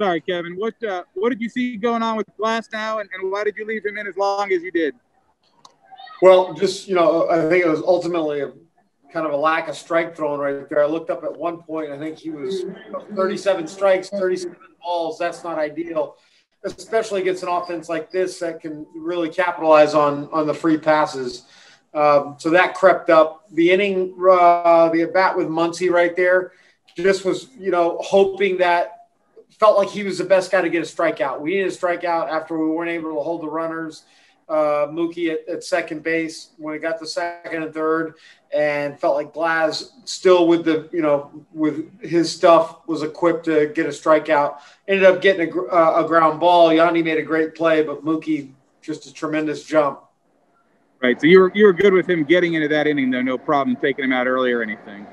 Sorry, Kevin. What did you see going on with Glass now, and why did you leave him in as long as you did? Well, just, I think it was ultimately kind of a lack of strike throwing right there. I looked up at one point, I think he was 37 strikes, 37 balls. That's not ideal, especially against an offense like this that can really capitalize on the free passes. So that crept up. The inning, the at-bat with Muncy right there, just was, hoping that – felt like he was the best guy to get a strikeout. We needed a strikeout after we weren't able to hold the runners. Mookie at second base when he got to second and third, and felt like Glass still with with his stuff was equipped to get a strikeout. Ended up getting a ground ball. Yanni made a great play, but Mookie just a tremendous jump. Right. So you were good with him getting into that inning, though. No problem taking him out early or anything.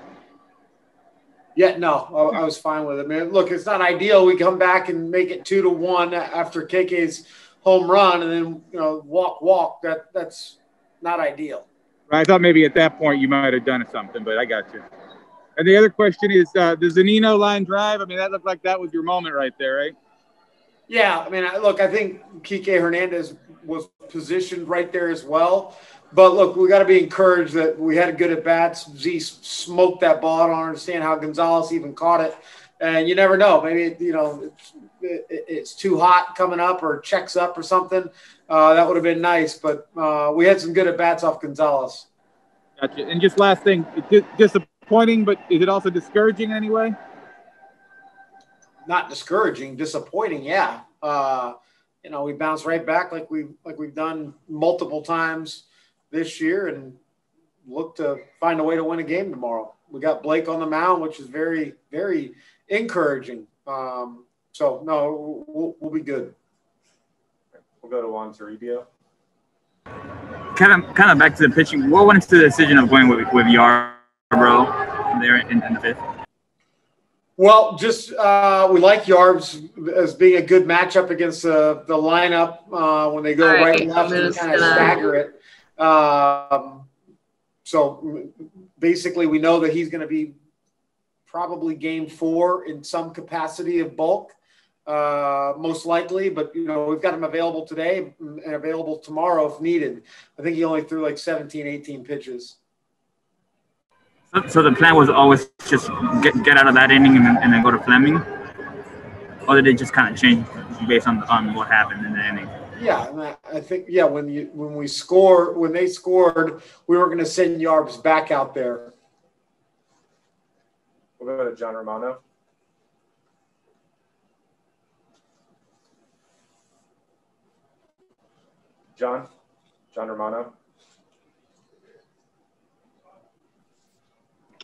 Yeah, no, I was fine with it, man. Look, it's not ideal. We come back and make it 2-1 after KK's home run, and then walk. That's not ideal. I thought maybe at that point you might have done something, but I got you. And the other question is, the Zunino line drive. I mean, that looked like that was your moment right there, right? Yeah, I mean, I think Kike Hernandez was positioned right there as well. But look, we got to be encouraged that we had a good at bats. Z smoked that ball. I don't understand how Gonzalez even caught it. And you never know. Maybe it's too hot coming up or checks up or something. That would have been nice. But we had some good at bats off Gonzalez. Gotcha. And just last thing, disappointing, but is it also discouraging in any way? Not discouraging, disappointing. Yeah. We bounced right back like we've done multiple times this year, and look to find a way to win a game tomorrow. We got Blake on the mound, which is very, very encouraging. So no, we'll be good. We'll go to Juan Toribio. Kind of back to the pitching. What went into the decision of going with Yarbrough there in the fifth? Well, just we like Yarbs as being a good matchup against the lineup when they go right and left and kind of stagger it. So basically we know that he's going to be probably game 4 in some capacity of bulk, most likely, but we've got him available today and available tomorrow if needed. I think he only threw like 17, 18 pitches. So the plan was always just get out of that inning and then go to Fleming? Or did it just kind of change based on what happened in the inning? Yeah, I think when they scored, we were going to send Yarbs back out there. We'll go to John Romano. John Romano.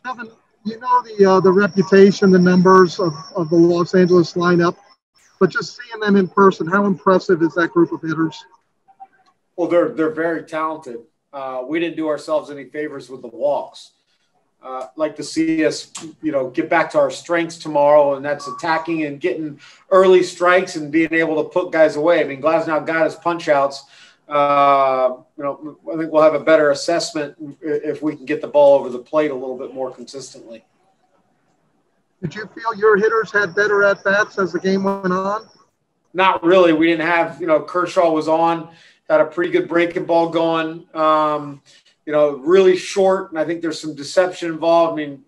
Kevin, the reputation, the numbers of the Los Angeles lineup, but just seeing them in person, how impressive is that group of hitters? Well, they're very talented. We didn't do ourselves any favors with the walks. Like to see us, get back to our strengths tomorrow, and that's attacking and getting early strikes and being able to put guys away. I mean, Glasnow got his punch outs. I think we'll have a better assessment if we can get the ball over the plate a little bit more consistently. Did you feel your hitters had better at-bats as the game went on? Not really. We didn't have, Kershaw was on, had a pretty good breaking ball going, really short, and I think there's some deception involved. I mean,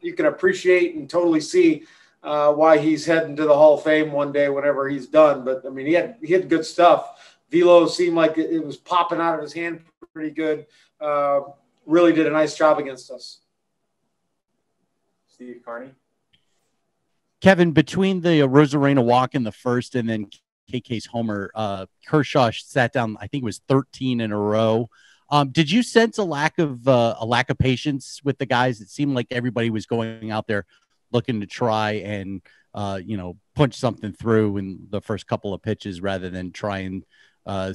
you can appreciate and totally see why he's heading to the Hall of Fame one day whenever he's done. But, I mean, he had good stuff. Velo seemed like it was popping out of his hand pretty good. Really did a nice job against us. Steve Carney. Kevin, between the Rosarena walk in the first and then KK's homer, Kershaw sat down, I think it was 13 in a row. Did you sense a lack of patience with the guys? It seemed like everybody was going out there looking to try and, punch something through in the first couple of pitches rather than try and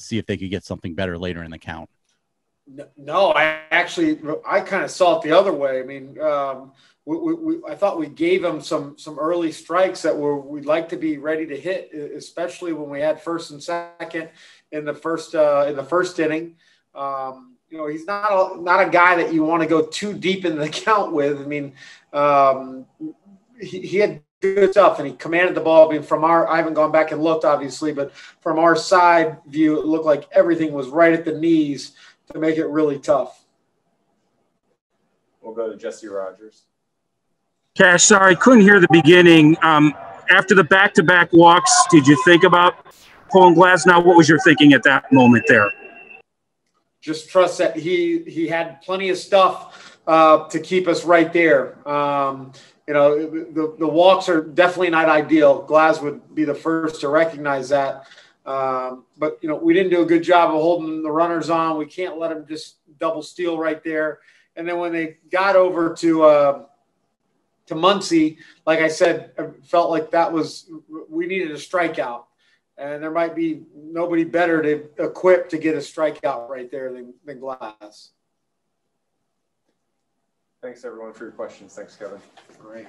see if they could get something better later in the count. No, I kind of saw it the other way. I mean, I thought we gave them some early strikes that we'd like to be ready to hit, especially when we had first and second in the first inning. He's not a guy that you want to go too deep in the count with. I mean, he had good stuff, and he commanded the ball. I mean, I haven't gone back and looked, obviously, but from our side view, it looked like everything was right at the knees to make it really tough. We'll go to Jesse Rogers. Cash, sorry, couldn't hear the beginning. After the back-to-back walks, did you think about pulling Glasnow? What was your thinking at that moment there? Just trust that he had plenty of stuff to keep us right there. You know, the walks are definitely not ideal. Glas would be the first to recognize that. But, you know, we didn't do a good job of holding the runners on. We can't let them just double steal right there. And then when they got over to Muncie, like I said, I felt like we needed a strikeout. And there might be nobody better to equip to get a strikeout right there than Glas. Thanks, everyone, for your questions. Thanks, Kevin. Great.